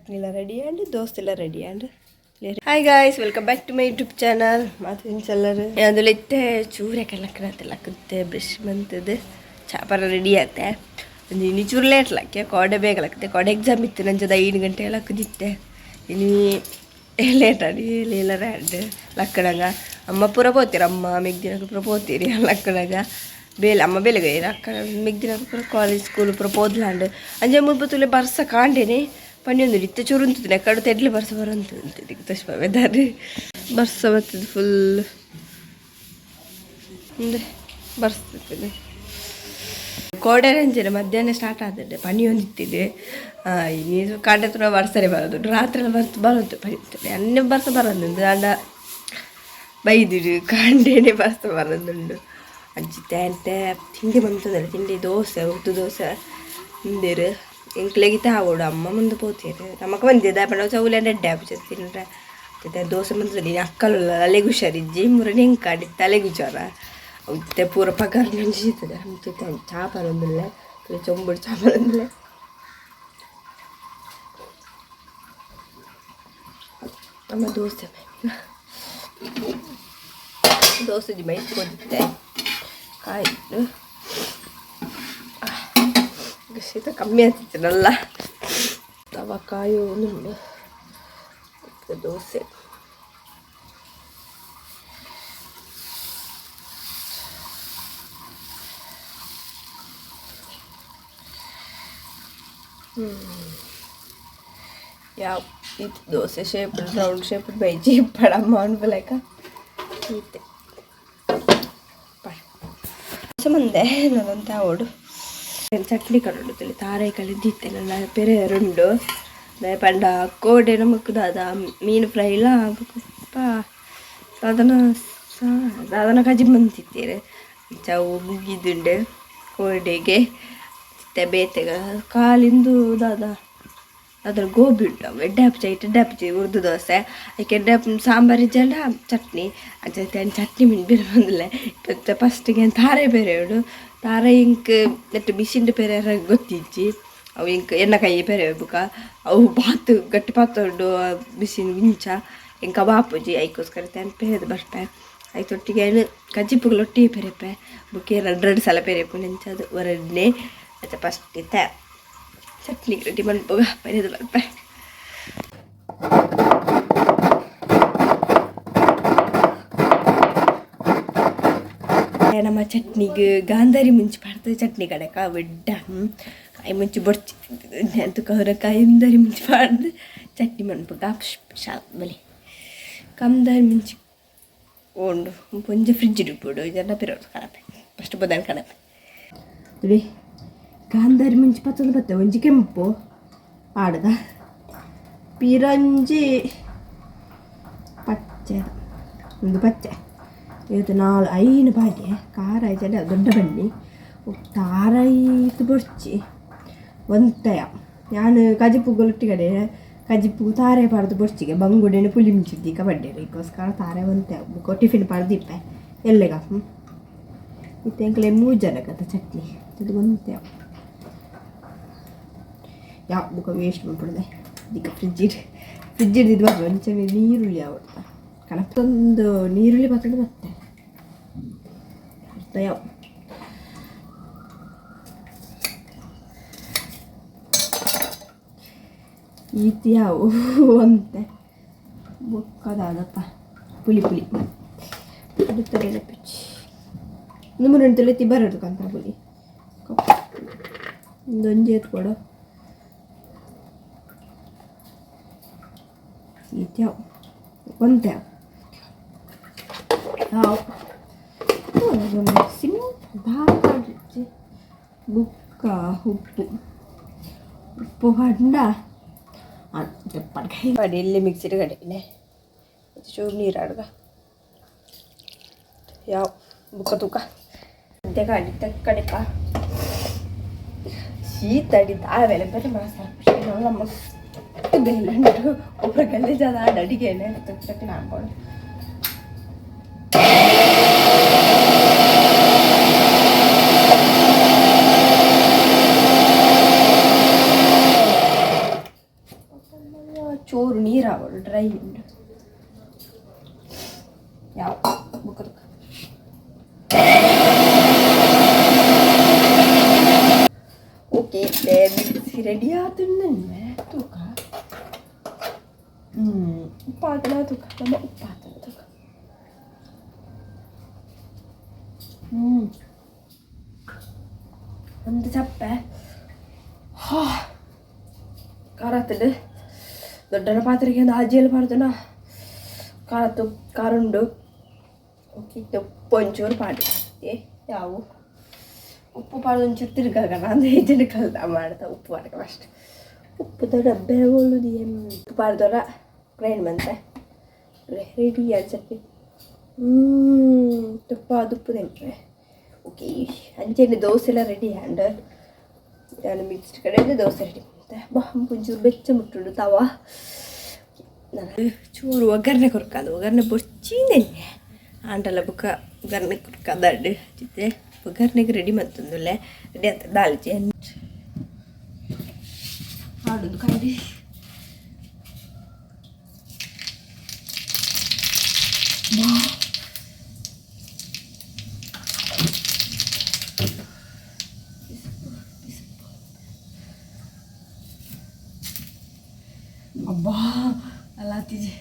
ಚಟ್ನಿ ಎಲ್ಲ ready and dosa ಎಲ್ಲ ready and hi guys welcome back to my YouTube channel ಮತ್ತು ಇನ್ಸಲ್ಲರು ಅದರಲ್ಲಿ ಇತ್ತೆ ಚೂರಕ್ಕೆ ಲಕ್ಕನತ್ತೆಲ್ಲ ಕುತ್ತೆ ಬ್ರಷ್ ಬಂತದ್ದು ಚಾಪರ ರೆಡಿ ಆಗುತ್ತೆ ಒಂದು ಇನ್ನು ಚೂರು ಲೇಟ್ ಲಕ್ಕೆ ಕೋಡೆ ಬೇಗ ಲಕ್ತೆ ಕೋಡೆ ಎಕ್ಸಾಮ್ ಇತ್ತು ನಂಜದ 5 ಗಂಟೆ ಎಲ್ಲ ಕುದಿತ್ತೆ ಇನ್ನು ಲೇಟ್ ಆಡಿ ಎಲ್ಲ ರ್ಯಾಡ್ ಲಕ್ಕಣಗ ಅಮ್ಮ ಪೂರ ಪೋತೀರಿ ಅಮ್ಮ ಮೆಗ್ದಿನಾಗ ಪೂರ ಪೋತೀರಿ ಲಕ್ಕಣಗ ಬೇಲೆ ಅಮ್ಮ ಬೇಲೆಗೆ ಅಕ್ಕ ಮೆಗ್ದಿನಾಗ ಪೂರ ಕಾಲೇಜ್ ಸ್ಕೂಲ್ ಪೂರ ಪೋದ್ಲಾಂಡು ಅಂಜೆ ಮುಲ್ಪತ್ತುಲೆ ಬರ್ಸ ಕಾಂಡೇನೆ ಪನ್ನಿಯೊಂದು ಇತ್ತೆ ಚೂರು ಉಂತದೆ ಕಡು ತೆಡ್ಲೆ ಬರ್ಸ ಬರೋಂತದೆ ತಶ್ಪ ವೆದರ್ ಬರ್ಸ ಬರ್ತದೆ ಫುಲ್ ಅಂದರೆ ಬರ್ಸ್ತದೆ ಕೋಡೆ ರಂಜನೆ ಮಧ್ಯಾಹ್ನ ಸ್ಟಾರ್ಟ್ ಆದದ್ದು ಪನಿ ಒಂದಿತ್ತಿದೆ ಇನ್ನೇನು ಕಾಂಡೆ ತುಂಬ ಬರ್ಸರೆ ಬರೋದು ರಾತ್ರಿ ಎಲ್ಲ ಬರೋದು ಪನಿ ಅನ್ನೆ ಬರ್ಸ ಬರೋದು ಅಂಡ ಬೈದಿಡು ಕಾಂಡೇನೆ ಬರ್ಸ ಬರೋದುಂಡು ಅಜ್ಜಿತ್ತೆ ಅಂತೆ ತಿಂಡಿ ಬಂತದಲ್ಲ ತಿಂಡಿ ದೋಸೆ ಉದ್ದು ದೋಸೆ ಹಿಂದಿರು ಇಂಕ್ಲೆಗಿತ್ತೆ ಆಗೋಡು ಅಮ್ಮ ಮುಂದೆ ಪೋತೀರಿ ನಮ್ಮಕ್ಕ ಬಂದಿದ್ದ ಪಂಡ ಚೌಲಿ ಅಂಡ್ ಎಡ್ಡೆ ಆಪು ತಿಂದ್ರೆ ದೋಸೆ ಬಂತದ ನೀನು ಅಕ್ಕಲ್ಲ ಅಲೆಗೆ ಹುಷಾರಿಜ್ಜಿ ಮುರನಿ ಹೆಂಗೆ ಕಾಡಿತ್ತು ಅಲೆಗೆ ಹುಷಾರ ಉತ್ತೆ ಪೂರ ಪಗಾರ ನೆಂಜಿರ್ತದೆ ಅಂತಿತ್ತೆ ಚಾಪಲ್ ಒಂದಿಲ್ಲ ಚೊಂಬುಡು ಚಾಪಲ್ ಒಂದಿಲ್ಲ ಅಮ್ಮ ದೋಸೆ ದೋಸೆ ಮೈ ಕೊಡುತ್ತೆ ಆಯಿತು ಶೀತ ಕಮ್ಮಿ ಆಗ್ತಿತ್ತಲ್ಲ ತವ ಕಾಯು ದೋಸೆ ಯಾವ ಇದು ದೋಸೆ ಶೇಪ್ ರೌಂಡ್ ಶೇಪ್ ಬೈಜಿ ಪಡಮ್ಮ ಅನ್ಬಲಕ ಇತ್ತೆ ಮುಂದೆ ನಾನಂತ ಓಡು ಚಟ್ನಿ ಕಡುತ್ತಲ್ಲಿ ತಾರೆ ಕಲಿದಿತ್ತೆ ನನ್ನ ಪೆರೆ ರುಂಡು ಪಂಡ ಕೋಡೆ ನಮಕ್ ದಾದ ಮೀನು ಫ್ರೈ ಇಲ್ಲ ಸಾಧನ ಕಜಿ ಬಂತಿತ್ತೀರಿ ಚವು ಮುಗಿದುಂಡೆ ಕೋಡೆಗೆ ಬೇತೆಗ ಕಾಲಿಂದು ದಾದ ಅದ್ರ ಗೋಬಿ ಉಂಟು ಎಡ್ಡಾಪ್ಚ ಎಡ್ಡಾಪ್ಚಿ ಉರ್ದು ದೋಸೆ ಅದಕ್ಕೆ ಎಡ್ಡಾಪ್ ಸಾಂಬಾರು ಜಲ್ಲ ಚಟ್ನಿ ಅಜ್ಜತೆ ಚಟ್ನಿ ಮೀನು ಬೇರೆ ಬಂದಿಲ್ಲ ಫಸ್ಟಿಗೆ ತಾರೆ ಬೇರೆ ಉಂಡು ತಾರೆ ಇಂಕ್ ನೆಟ್ಟು ಮಿಷಿನ್ ಬೇರೆ ಗೊತ್ತಿಜ್ಜಿ ಅವು ಇಂಕ್ ಎಣ್ಣೆಕಾಯಿ ಬೇರೆ ಬುಕ್ಕ ಅವು ಬಾತು ಗಟ್ಟಿ ಪಾತು ಉಂಡು ಮಿಷಿನ್ ಇಂಚ ಇಂಕ ಬಾಪುಜಿ ಐಕೋಸ್ಕರ ತೆಂಪೆದು ಬರ್ಪೆ ಐತೊಟ್ಟಿಗೆ ಕಜ್ಜಿಪ್ಪುಗಳು ಒಟ್ಟಿಗೆ ಪೆರೆಪೆ ಬುಕ್ಕೆ 2 ಸಲ ಪೆರೆಪು ನೆಂಚದು ಹೊರಡ್ನೆ ಅಚ್ಚ ಫಸ್ಟ್ ಇತ್ತೆ ಚಟ್ನಿ ರೆಡಿ ಮಾಡ್ಬೋಗ ಪೆರೆದು ಬರ್ಪೆ ನಮ್ಮ ಚಟ್ನಿಗೆ ಗಾಂಧಾರಿ ಮುಂಚಿ ಪಾಡ್ತದೆ ಚಟ್ನಿ ಕಡೆಕ ಒಡ್ಡ ಕಾಯಿ ಮುಂಚಿ ಬೊಡ್ಚಿ ಅಂತ ಕವರಕಾಯಿ ಗಾಂಧಾರಿ ಮುಂಚಿ ಪಾಡ್ದು ಚಟ್ನಿ ಮಾಡ್ಬೋಗ ಸ್ಪೆಷಲ್ ಬಲಿ ಕಾಂಧಾರಿ ಮುಂಚಿ ಓಂಡು ಕೊಂಚ ಫ್ರಿಡ್ಜ್ ಇಡ್ಬಿಡು ಇದೆಲ್ಲ ಪಿರೋದು ಕಣಪೆ ಫಸ್ಟ್ ಬದಲ್ ಕಣಪೆ ನೋಡಿ ಗಾಂಧಾರಿ ಮುಂಚಿ ಪತ್ತೊಂದು ಬತ್ತೆ ಒಂಜಿ ಕೆಂಪು ಆಡ್ದ ಪಿರಂಜಿ ಪಚ್ಚೆ ಒಂದು ಪಚ್ಚೆ ಇವತ್ತು 4-5 ಬಾಡಿ ಖಾರ ಐತಲ್ಲ ದೊಡ್ಡ ಬನ್ನಿ ತಾರೈತು ಬೊಡ್ಚಿ ಒಂತಯ ನಾನು ಕಜಿಪ್ಪುಗೊಲ್ಟಿ ಕಡೆ ಕಜಿಪ್ಪು ತಾರೆ ಪಾಡ್ದು ಬೊಡ್ಚಿಗೆ ಬಂಗುಡೆನೆ ಪುಲಿ ಮುಂಚಿದ್ದಿ ಕಬಡ್ಡೇರು ಈಗೋಸ್ಕರ ತಾರೆ ಒಂತೆ ಟಿಫಿನ್ ಪಾಡ್ದಿಪ್ಪೆ ಎಲ್ಲೆಗ ಇತ್ತೆಂಕ್ಲೆ 3 ಜನಕ್ಕಂತ ಚಟ್ನಿ ಇದು ಒಂತೆ ಯಾವ ಬುಕ್ಕ ವೇಸ್ಟ್ ಮಾಡ್ಬಿಡ್ದೆ ಇದಕ್ಕೆ ಫ್ರಿಜ್ ಇದ್ದು ಬರ್ಬೋದು ಒಂಚೆ ನೀರುಳ್ಳಿ ಆವಡ್ತ ಕಣಕ್ಕೊಂದು ನೀರುಳ್ಳಿ ಬರ್ತದೆ ಮತ್ತೆ ಅರ್ಥ ಯಾವ ಈತಿ ಯಾವ ಅಂತೆ ಬೊಕ್ಕದಾದಪ್ಪ ಪುಲಿ ಅಡುತ್ತಾರೆ ಪಿಚ್ಚಿ ನಮ್ಮ ರೆಂಟಲ್ಲಿ ತಿಬ್ಬರದು ಕಂತ ಪುಲಿ ಒಂದೊಂಜಿ ಎತ್ಕೊಡು ಈತ್ಯಾವ ಒಂತೆ ಸಿಂಪಲ್ ಬುಕ್ಕ ಉಪ್ಪು ಹಂಡ ಪಡ್ಕಾಯಿ ಮಾಡಿ ಇಲ್ಲಿ ಮಿಕ್ಸಿಡ್ ಕಡೆಗೆ ಚೂರು ನೀರು ಆಡ್ಗ ಯಾವ ಬುಕ್ಕ ತೂಕ ಅಂತೆ ಕಾಡಿತ್ತ ಕಡೆಪ ಶೀತ ಅಡಿತ ಆಮೇಲೆ ಬರೀ ಮಾಸ ನಮ್ಮ ಬೆಲ್ಲಂಡು ಒಬ್ಬರು ಗಲೀಜಾದ ಅಡಿಗೆನೆ ಚಟ್ನಿ ಹಾಕೊಂಡು ಡ್ರೈ ಉಂಡು ಯಾವ ಬುಕ್ಕ ಓಕೆ ಮಿಕ್ಸಿ ರೆಡಿ ಆತುಂಡೆ ತೂಕ ಉಪ್ಪಾತನ ತೂಕ ನಮ್ಮ ಉಪ್ಪಾತನ ತೂಕ ಒಂದು ಚಪ್ಪೆ ಖಾರ ಹತ್ತಡು ದೊಡ್ಡನ ಪಾತ್ರೆಗೆ ಒಂದು ಆಜಿಯಲ್ಲಿ ಮಾಡ್ದನ ಖಾರ ಉಂಡು ಓಕೆ ಉಪ್ಪು ಒಂಚೂರು ಪಾಡಿ ಹಾಕ್ತೆ ಯಾವು ಉಪ್ಪು ಪಾಡು ಒಂಚೂರು ತಿರ್ಗಾಗಣ ಅಂದರೆ ಹೆಜ್ಜೆ ಕಲ್ತ ಮಾಡ್ತಾ ಉಪ್ಪು ಪಾಡ್ಕ ಅಷ್ಟೆ ಉಪ್ಪುದ ಡಬ್ಬೆ ಒಳ್ಳುದು ಉಪ್ಪು ಪಾಡ್ದವ್ರ ಗ್ರೈಂಡ್ ಬಂತೆ ರೆಡಿ ಚಟ್ನಿ ತುಪ್ಪ ದುಪ್ಪು ತೆಂಟ್ರೆ ಓಕೆ ಅಂಚೆನೆ ದೋಸೆ ಎಲ್ಲ ರೆಡಿ ಹ್ಯಾಂಡ್ ನಾನು ಮಿಕ್ಸ್ಡ್ ಕಡೆ ದೋಸೆ ರೆಡಿ ಮಾಡ್ತೆ ಒಂಚೂರು ಬೆಚ್ಚ ಮುಟ್ಟುಂಡು ತವ ನಾನು ಚೂರು ಒಗ್ಗರಣೆ ಕೊರ್ಕಾದು ಒಗ್ಗರಣೆ ಬೊಚ್ಚಿಂದೆ ಆಂಟಲ್ಲ ಬುಕ್ಕ ಒಗ್ಗರಣೆ ಕೊರ್ಕಾದಡ್ಡು ಚಿತ್ತೆ ಒಗ್ಗರಣೆಗೆ ರೆಡಿ ಮತ್ತೊಂದುಲ್ಲೆ ರೆಡಿ ಅಂತ ದಾಲ್ಚಿ ಆಡೋದು ಕಂಡು ಅಬ್ಬಾ ಅಲ್ಲ ಆತಿದೆ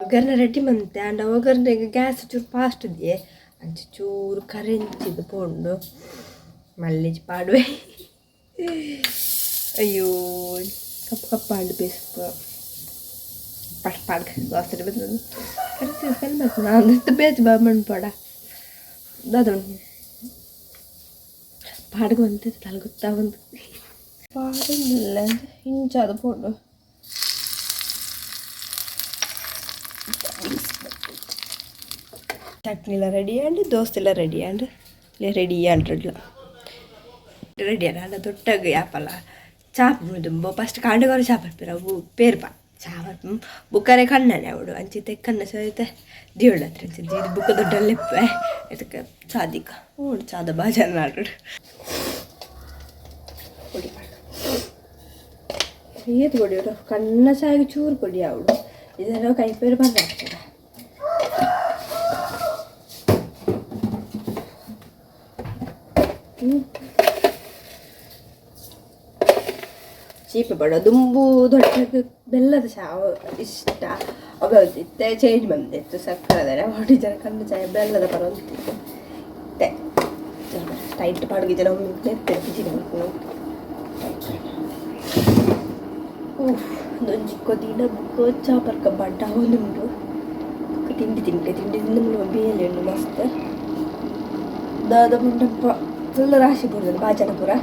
ಒಗ್ಗರಣೆ ರೆಡಿ ಮಂತೆ ಅಂಡ ಒಗ್ಗರಣೆಗೆ ಗ್ಯಾಸ್ ಚೂರು ಫಾಸ್ಟ್ ಇದೆಯೇ ಅಂಚೆ ಚೂರು ಕರೆಂಚಿದು ಪೋಂಡು ಮಲ್ಲಿಜಿ ಪಾಡುವೆ ಅಯ್ಯೋ ಕಪ್ಪು ಹಂಡು ಬೇಸ್ಪ ಪಾಡ್ಕ ದೋಸೆ ಬಂದು ಕರೆಸಿ ಕಲ್ಬೇಕು ನಾನು ಬೇಜ್ ಮಣ್ಣು ಪಾಡ ಅದೊಂದು ಪಾಡ್ಗೆ ಬಂತ ತಲೆ ಗೊತ್ತಾ ಒಂದು ಪಾಡಿಲ್ಲ ಹಿಂಚಾದ ಪೋಂಡು ಚಟ್ನಿ ಎಲ್ಲ ರೆಡಿ ಆಂಡ್ ದೋಸೆ ಎಲ್ಲ ರೆಡಿ ಆಂಡ್ ರೆಡಿ ಆಂಡ್ರಡ್ಲ ರೆಡಿ ಆಂಡ ದೊಡ್ಡಗೆ ಯಾಪಲ್ಲ ಚಾಪ್ ಮುದುಂಬು ಫಸ್ಟ್ ಕಾಂಡಗೋರ ಚಾಪ್ ಹಾಕ್ತಾರೆ ಅವು ಪೇರ್ಪ ಚಾಪ್ ಬುಕ್ಕರೆ ಕಣ್ಣನೆ ಅವಡು ಅಂಚಿತೆ ಕಣ್ಣ ಸಹಿತ ದೇವಳ ಹತ್ರ ಅಂಚಿದ್ದು ಇದು ಬುಕ್ಕ ದೊಡ್ಡಲ್ಲೆಪ್ಪೆ ಇದಕ್ಕೆ ಸಾದಿಕ ಓಡು ಚಾದ ಬಾಜಾರ ನಾಡು ಪೊಡಿ ಮಾಡು ಏದು ಕೊಡಿ ಅವಡು ಕಣ್ಣ ಸಾಗಿ ಚೂರು ಕೊಡಿ ಅವಡು ಇದನ್ನು ಕೈ ಪೇರು ಬಂದು ಹಾಕ್ತಾರೆ ಚೀಪೆ ಬೇಡ ದುಂಬು ದೊಡ್ಡ ಬೆಲ್ಲದ ಚಾ ಇಷ್ಟ ಅಗಲ್ತಿತ್ತೆ ಚೇಂಜ್ ಬಂದಿತ್ತು ಸಕ್ಕರೆ ಹೊಡಿ ಜನ ಕಣ್ಣು ಚಾಯ ಬೆಲ್ಲದ ಬರೋಂತಿತ್ತು ಟೈಟ್ ಪಾಡ್ಗೆ ಜನ ಒಂದು ಚಿಕ್ಕೋದಿನ ಬುಕ್ಕು ಚಾಪರ್ಕ ಬಡ್ಡ ಒಂದುಂಟು ತಿಂಡಿ ತಿಂದು ಬೇಲೆಣ್ಣು ಮಸ್ತ್ ದಾದ ಮುಂಡಪ್ಪ ಫುಲ್ ರಾಶಿ ಬಿಡೋದು ಬಾಜನ ಪೂರ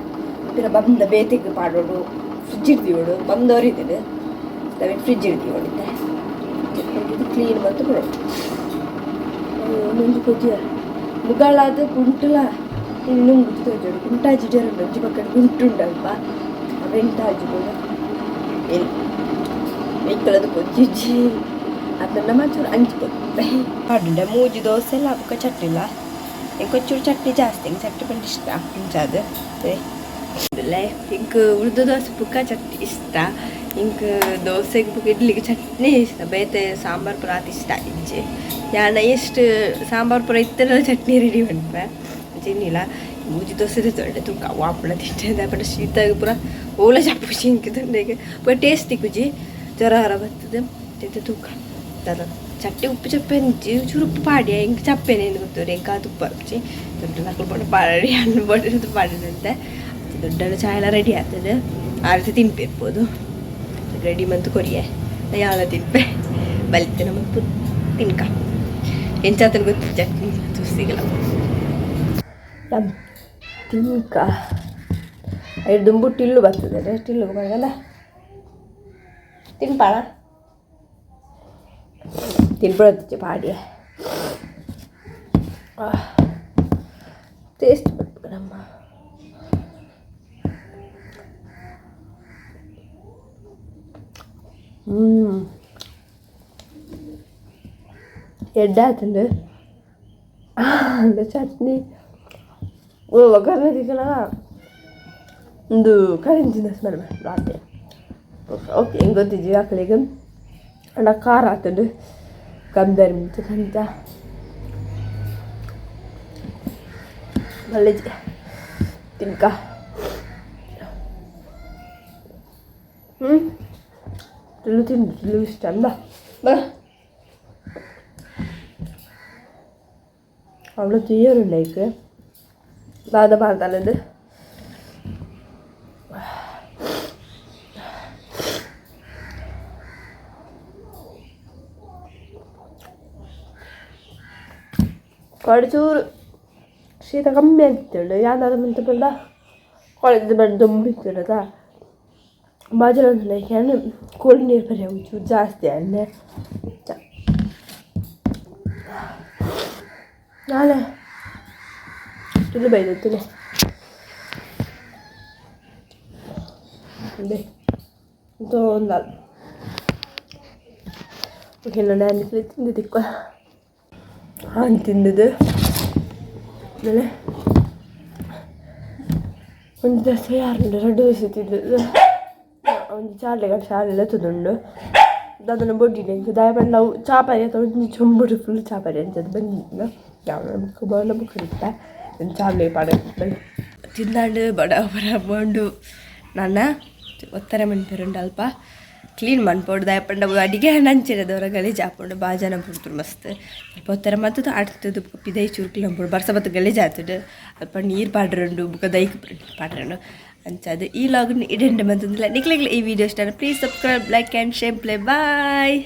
ಪೂರ ಬಂದ ಬೇತೆಗೆ ಪಾಡೋಡು ಫ್ರಿಜ್ ಹಿಡ್ದೀವೋಡು ಬಂದವರಿದ್ದೇನೆ ಫ್ರಿಜ್ ಹಿಡ್ದೀವೋಡಿದ್ದೆ ಇದು ಕ್ಲೀನ್ ಮತ್ತು ಬಿಡೋದು ಮುಂಜಿ ಕೊಜ್ಜಿಯ ಮುಗಳಾದ ಕುಂಟುಲ ನುಂಗು ತೋಜೋಡು ಕುಂಟಾಜಿ ಜರ ನೊಂಜಿ ಪಕ್ಕದ ಗುಂಟುಂಡಲ್ಪ ಅವೆಂಟಾಜಿ ಕೂಡ ಎಲ್ಲಿ ವೆಯ್ಕಲದು ಕೊಜ್ಜಿಜ್ಜಿ ಅದನ್ನ ಮಾಚೂರು ಹಂಚ್ಕೊಡ್ತೆ ಪಾಡುಂಡ ಮೂಜಿ ದೋಸೆ ಎಲ್ಲ ಬುಕ್ಕ ಚಟ್ನಿಲ್ಲ ಇಂకొಂಚೂರು ಚಟ್ನಿ ಜಾಸ್ತಿ ಹಿಂಗೆ ಚಟ್ನಿ ಪಂಡು ಇಷ್ಟ ಹಿಂಚಾದ ಹಿಂಗೆ ಉಳ್ದು ದೋಸೆ ಬುಕ್ಕ ಚಟ್ನಿ ಇಷ್ಟ ಹಿಂಗೆ ದೋಸೆಗೆ ಬುಕ್ಕ ಇಡ್ಲಿಗೆ ಚಟ್ನಿ ಇಷ್ಟ ಬೇತೆ ಸಾಂಬಾರು ಪುರ ಅದು ಇಷ್ಟ ಇಂಚೆ ಯಾಣ ಎಷ್ಟು ಸಾಂಬಾರು ಪುರ ಇತ್ತಲ್ಲ ಚಟ್ನಿ ರೆಡಿ ಮಾಡ್ಬೆ ಚಿನ್ನಿಲ್ಲ ಮೂಜಿ ದೋಸೆ ತೊಂಡೆ ತೂಕ ವಾಪಣ ತಿಂಟೆ ಬಟ್ ಶೀತಾಗ ಪುರ ಓಲ ಚಪ್ಪು ಶಿಂಕ್ ತಂಡೆಗೆ ಪುರ ಟೇಸ್ಟಿ ಕುಜಿ ಜ್ವರ ಹೊರ ಬರ್ತದೆ ತಿಂತ ತೂಕ ಅದ ಚಟ್ಟಿ ಉಪ್ಪು ಚಪ್ಪೆ ಹಂಚಿ ಚೂರು ಉಪ್ಪು ಪಾಡಿ ಹಿಂಗೆ ಚಪ್ಪೆನೆ ಗೊತ್ತವ್ರಿ ಹೆಂಗೆ ತುಪ್ಪ ಹಚ್ಚಿ ದೊಡ್ಡ ನಕಲು ಪಟ್ಟು ಪಾಡಿ ಹಣ್ಣು ಬಡಿರೋದು ಪಾಡಿದಂತೆ ದೊಡ್ಡ ಚಾಯ್ ಎಲ್ಲ ರೆಡಿ ಆಗ್ತದೆ ಆ ರೀತಿ ತಿನ್ಪಿರ್ಬೋದು ರೆಡಿ ಮಂತು ಕೊರಿಯೆ ಯಾವ ತಿನ್ಪೆ ಬಲಿತೆ ನಮ್ಮ ತಿನ್ಕ ಎಂಚಾತನ ಗೊತ್ತು ಚಟ್ನಿ ತುಸಿಗಲ್ಲ ತಿನ್ಕ ಐದು ದುಂಬು ಟಿಲ್ಲು ಬರ್ತದೆ ಟಿಲ್ಲು ಬರಲ್ಲ ತಿನ್ಪಾಳ ತಿನ್ಬಿಡುತ್ತೆ ಪಾಡಿ ಟೇಸ್ಟ್ ಬರ್ಬೇಕು ನಮ್ಮ ಎಡ್ಡಾತಂದು ಚಟ್ನಿ ಒಗ್ಗರಣೆ ತಿಕ್ಕಲ್ಲ ಒಂದು ಕರೆಂಚಿನ ಸ್ಮೆಲ್ ರಾತ್ರಿ ಓಕೆ ಹೆಂಗೆ ಗೊತ್ತಿದ್ವಿ ಆಕಳಿಗೆ ಅಣ್ಣ ಖಾರ ಆಗ್ತದೆ ಕಮ್ದಾರಿ ಮುಂಚೆ ಅಂತ ಒಳ್ಳೆ ತಿನ್ಕ ತಿಂದು ಇಷ್ಟ ಅಂದ ಅವಳು തീയറുണ്ട് എനിക്ക് ബാധ പാർത്താലത് കുറച്ചൂറ് ಶೀತ ಕಮ್ಮಿ ಆಗ್ತಿತ್ತು ಯಾವ್ದಾದ್ರು ಮುಂಚೆ ಬಂದ ಕಾಲೇಜ್ ಬಂದು ತುಂಬಿಟ್ಟಿರೋದಾ ಬಾಜರ ಅಂದ್ರೆ ಕೋಲ್ಡ್ ನೀರು ಬರೀ ಒಂಚೂರು ಜಾಸ್ತಿ ಅಲ್ಲೇ ನಾಳೆ ತುಳು ಬೈದತ್ತಲೆ ಅದೇ ಇದು ಒಂದಲ್ಲ ಓಕೆ ನಾನು ತಿಂದು ತಿಕ್ಕೋ ಹಾಂ ತಿಂದದ್ದು ಆಮೇಲೆ ಒಂದು ದಿವಸ ಯಾರುಂಡು 2 ದಿವಸ ತಿಂದದ್ದು ಒಂದು ಶಾಲೆಲ್ಲ ತಿಂದುಂಡು ಅದನ್ನು ಬೊಡ್ಡಿನ ದಯಪಂಡು ನಾವು ಚಾಪರಿ ಅಥವಾ ಒಂದು ಚೊಂಬುಡು ಫುಲ್ ಚಾಪರಿ ಅಂತದ್ದು ಬಂದಿದ್ದು ಯಾವ ಬುಕ್ ಬೋಲ ಬುಕ್ ಇರುತ್ತೆ ಚಾಲೆ ಪಾಡ ತಿಂದಾಂಡು ಬಡ ಬಡ ಬೋಂಡು ನನ್ನ ಒತ್ತರ ಮನ್ಪೇರುಂಡು ಅಲ್ಪ ಕ್ಲೀನ್ ಮನ್ಪೋಡು ದಯಪಂಡು ಅಡಿಗೆ ನಂಚಿರೋದವರ ಗಲೀಜು ಹಾಕೊಂಡು ಬಾಜನ ಬಿಡ್ತಾರೆ ಮಸ್ತ್ ಅಲ್ಪ ಒತ್ತರ ಮತ್ತು ಆಡ್ತದ್ದು ಪಿದೈ ಚುರುಕ್ಲು ನಂಬೋದು ಬರ್ಸ ಬತ್ತು ಗಲೀಜು ಆಗ್ತದೆ ಅಲ್ಪ ನೀರು ಪಾಡ್ರಂಡು ಬುಕ್ಕ ದೈಕ್ ಪಾಡ್ರಂಡು ಅಂಚದು ಈ ಲಾಗ್ನ ಇಡೆಂಡು ಬಂತಂದಿಲ್ಲ ನಿಕ್ಲಿಗ್ಲಿ ಈ ವಿಡಿಯೋ ಇಷ್ಟ please subscribe like and share play bye